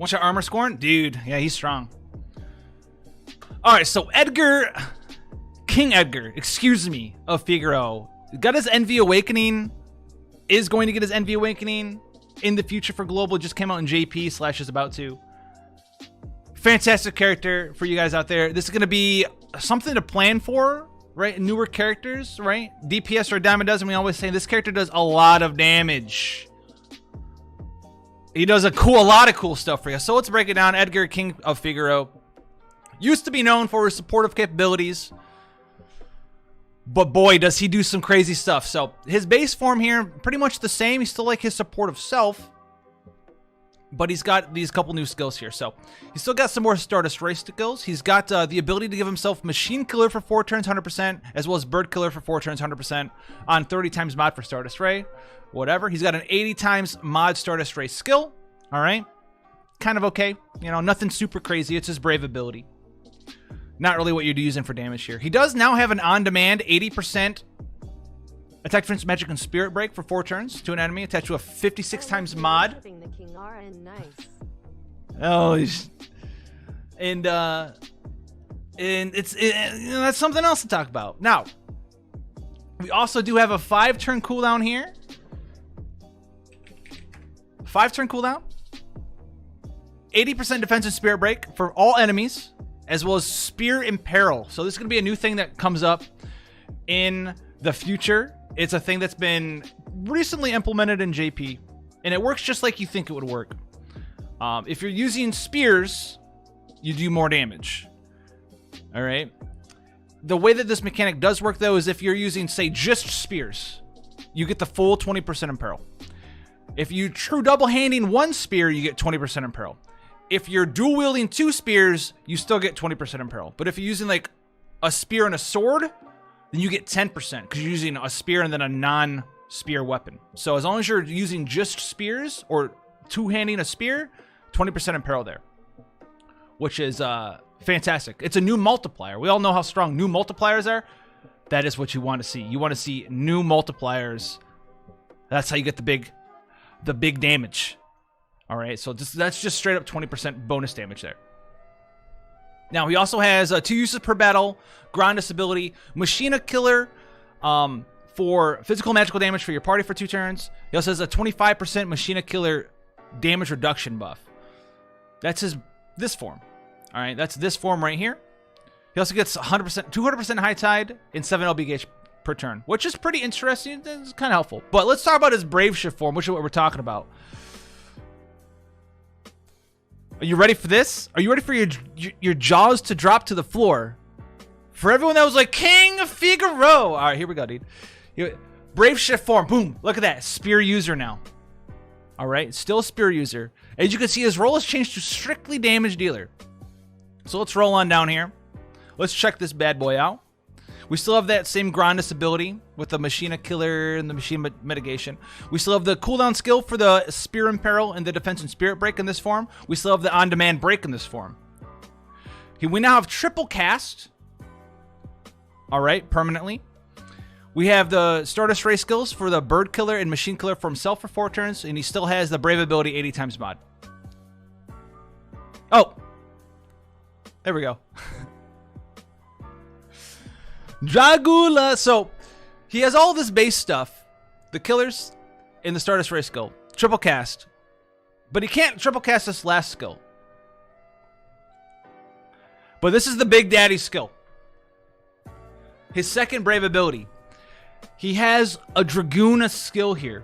One-shot armor scoring? Dude, yeah, he's strong. Alright, so Edgar, King Edgar, excuse me, of Figaro, got his Envy Awakening, is going to get his Envy Awakening in the future for Global. Just came out in JP / is about to. Fantastic character for you guys out there. This is going to be something to plan for, right? Newer characters, right? DPS or Diamond does, and we always say this character does a lot of damage. He does a lot of cool stuff for you. So let's break it down. Edgar, King of Figaro, used to be known for his supportive capabilities, but boy, does he do some crazy stuff. So his base form here, pretty much the same. He's still like his supportive self, but he's got these couple new skills here. So he's still got some more Stardust Ray skills. He's got the ability to give himself Machine Killer for 4 turns, 100%, as well as Bird Killer for 4 turns, 100%, on 30 times mod for Stardust Ray. Whatever. He's got an 80 times mod Stardust Ray skill. All right. Kind of okay. You know, nothing super crazy. It's his Brave ability. Not really what you're using for damage here. He does now have an on-demand 80% attack, defense, magic, and spirit break for 4 turns to an enemy attached to a 56 times mod. Oh, and it's you know, that's something else to talk about. Now, we also do have a 5-turn cooldown here. 5-turn cooldown. 80% defense and spirit break for all enemies, as well as Spear in Peril. So this is going to be a new thing that comes up in the future. It's a thing that's been recently implemented in JP, and it works just like you think it would work. If you're using spears, you do more damage. All right. The way that this mechanic does work, though, is if you're using, say, just spears, you get the full 20% in Peril. If you true double-handing 1 spear, you get 20% in Peril. If you're dual-wielding 2 spears, you still get 20% in Peril. But if you're using, like, a spear and a sword, then you get 10%, because you're using a spear and then a non-spear weapon. So as long as you're using just spears, or two-handing a spear, 20% in Peril there. Which is fantastic. It's a new multiplier. We all know how strong new multipliers are. That is what you want to see. You want to see new multipliers. That's how you get the big damage. All right, so that's just straight up 20% bonus damage there. Now, he also has 2 uses per battle, Grandis ability, Machina Killer for physical magical damage for your party for 2 turns. He also has a 25% Machina Killer damage reduction buff. That's this form. All right, that's this form right here. He also gets 200% high tide and 7 LB gauge per turn, which is pretty interesting. It's kind of helpful. But let's talk about his Brave Shift form, which is what we're talking about. Are you ready for this? Are you ready for your jaws to drop to the floor? For everyone that was like, King of Figaro. All right, here we go, dude. Brave Shift form. Boom. Look at that. Spear user now. All right. Still a spear user. As you can see, his role has changed to strictly damage dealer. So let's roll on down here. Let's check this bad boy out. We still have that same Grandis ability with the Machina Killer and the Machine Mitigation. We still have the cooldown skill for the Spear in Peril and the Defense and Spirit Break in this form. We still have the on-demand break in this form. We now have triple cast. All right, permanently. We have the Stardust Ray skills for the Bird Killer and Machine Killer for himself for 4 turns, and he still has the Brave ability 80 times mod. Oh, there we go. Dragula. So he has all this base stuff, the killers and the Stardust Ray skill, triple cast, but he can't triple cast this last skill. But this is the Big Daddy skill. His second Brave ability. He has a Dragoon skill here.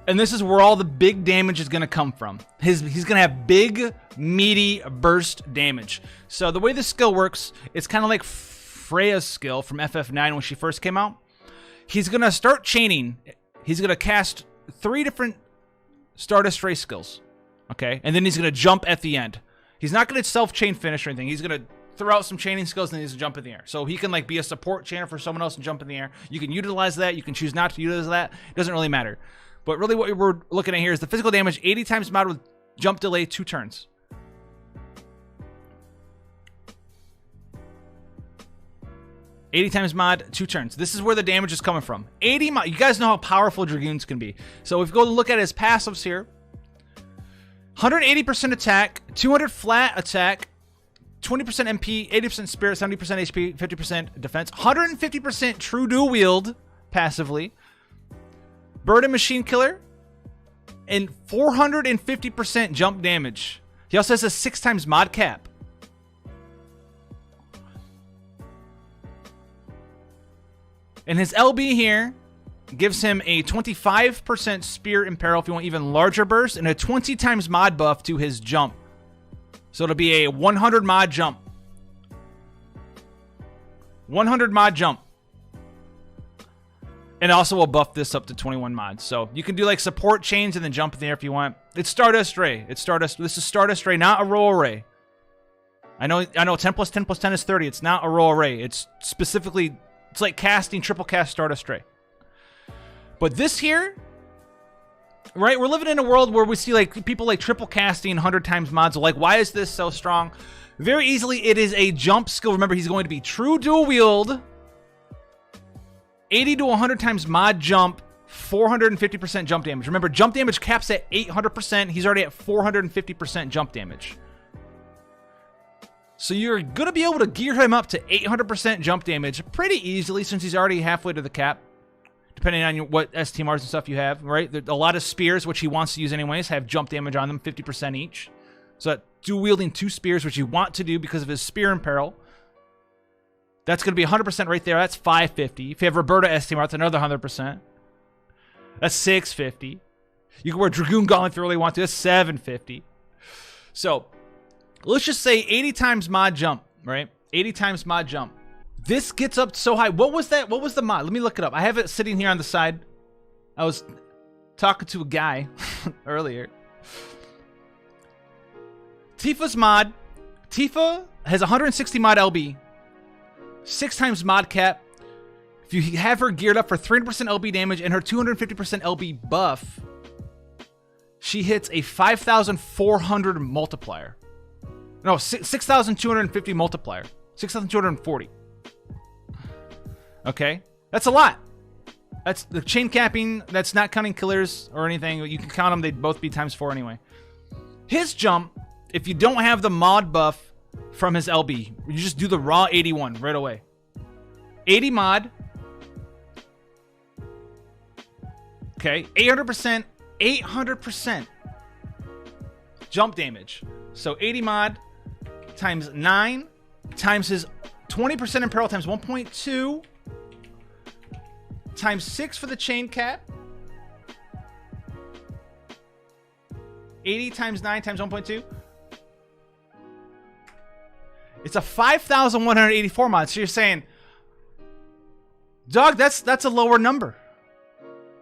And this is where all the big damage is going to come from. He's going to have big, meaty burst damage. So the way this skill works, it's kind of like Freya's skill from FF9 when she first came out. He's going to start chaining. He's going to cast 3 different Stardust Ray skills. Okay? And then he's going to jump at the end. He's not going to self-chain finish or anything. He's going to throw out some chaining skills and then he's going to jump in the air. So he can like be a support chainer for someone else and jump in the air. You can utilize that. You can choose not to utilize that. It doesn't really matter. But really what we're looking at here is the physical damage 80 times mod with jump delay 2 turns. $80 times mod, 2 turns. This is where the damage is coming from. 80 mod. You guys know how powerful Dragoons can be. So if we go to look at his passives here, 180% attack, 200 flat attack, 20% MP, 80% spirit, 70% HP, 50% defense, 150% true dual wield passively, bird and machine killer, and 450% jump damage. He also has a 6 times mod cap. And his LB here gives him a 25% Spear Imperil if you want even larger burst, and a 20 times mod buff to his jump. So it'll be a 100 mod jump. 100 mod jump. And also we'll buff this up to 21 mods. So you can do like support chains and then jump in the air if you want. It's Stardust Ray. It's Stardust. This is Stardust Ray, not Aurora Ray. I know 10 plus 10 plus 10 is 30. It's not Aurora Ray. It's specifically, it's like casting triple cast Stardust Ray. But this here, right? We're living in a world where we see like people like triple casting 100 times mods. Like, why is this so strong? Very easily, it is a jump skill. Remember, he's going to be true dual wield, 80 to 100 times mod jump, 450% jump damage. Remember, jump damage caps at 800%. He's already at 450% jump damage. So you're going to be able to gear him up to 800% jump damage pretty easily since he's already halfway to the cap. Depending on what STMRs and stuff you have, right? A lot of spears, which he wants to use anyways, have jump damage on them, 50% each. So that dual wielding 2 spears, which you want to do because of his Spear Imperil. That's going to be 100% right there. That's 550. If you have Roberta STMR, that's another 100%. That's 650. You can wear Dragoon Gauntlet if you really want to. That's 750. So let's just say 80 times mod jump, right? 80 times mod jump. This gets up so high. What was that? What was the mod? Let me look it up. I have it sitting here on the side. I was talking to a guy earlier. Tifa's mod. Tifa has 160 mod LB. 6 times mod cap. If you have her geared up for 300% LB damage and her 250% LB buff, she hits a 5,400 multiplier. No, 6,250 multiplier. 6,240. Okay, that's a lot. That's the chain capping. That's not counting killers or anything. You can count them. They'd both be ×4 anyway. His jump, if you don't have the mod buff from his LB, you just do the raw 81 right away. 80 mod. Okay, 800%. 800% jump damage. So 80 mod times 9 times his 20% Imperil times 1.2 times 6 for the chain cap. 80 times 9 times 1.2. It's a 5,184 mod. So you're saying, dog, that's a lower number.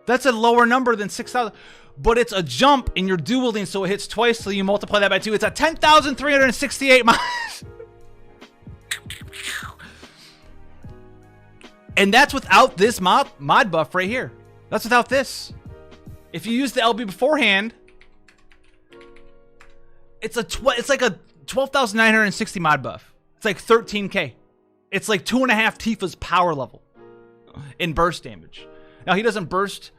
That's a lower number than 6,000. But it's a jump and you're dueling, so it hits twice, so you multiply that by 2. It's a 10,368 mods. And that's without this mod buff right here. That's without this. If you use the LB beforehand, it's like a 12,960 mod buff. It's like 13k. It's like 2.5 Tifa's power level in burst damage. Now he doesn't burst.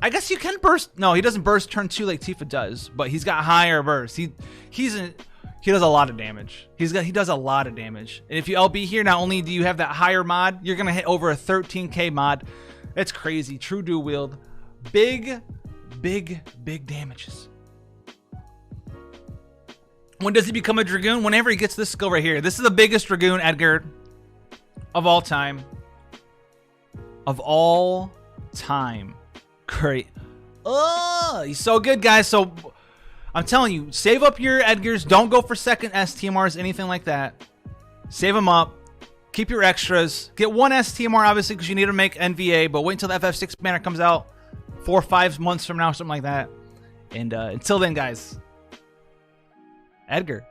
I guess you can burst. No, he doesn't burst turn 2 like Tifa does, but he's got higher burst. He does a lot of damage. He does a lot of damage. And if you LB here, not only do you have that higher mod, you're gonna hit over a 13k mod. That's crazy. True dual wield. Big damages. When does he become a Dragoon? Whenever he gets this skill right here. This is the biggest Dragoon Edgar of all time. Of all time. Great. Oh, he's so good, guys. So I'm telling you, save up your Edgars. Don't go for second STMRs, anything like that. Save them up. Keep your extras. Get one STMR, obviously, because you need to make NVA, but wait until the FF6 banner comes out 4 or 5 months from now, something like that. And until then, guys, Edgar.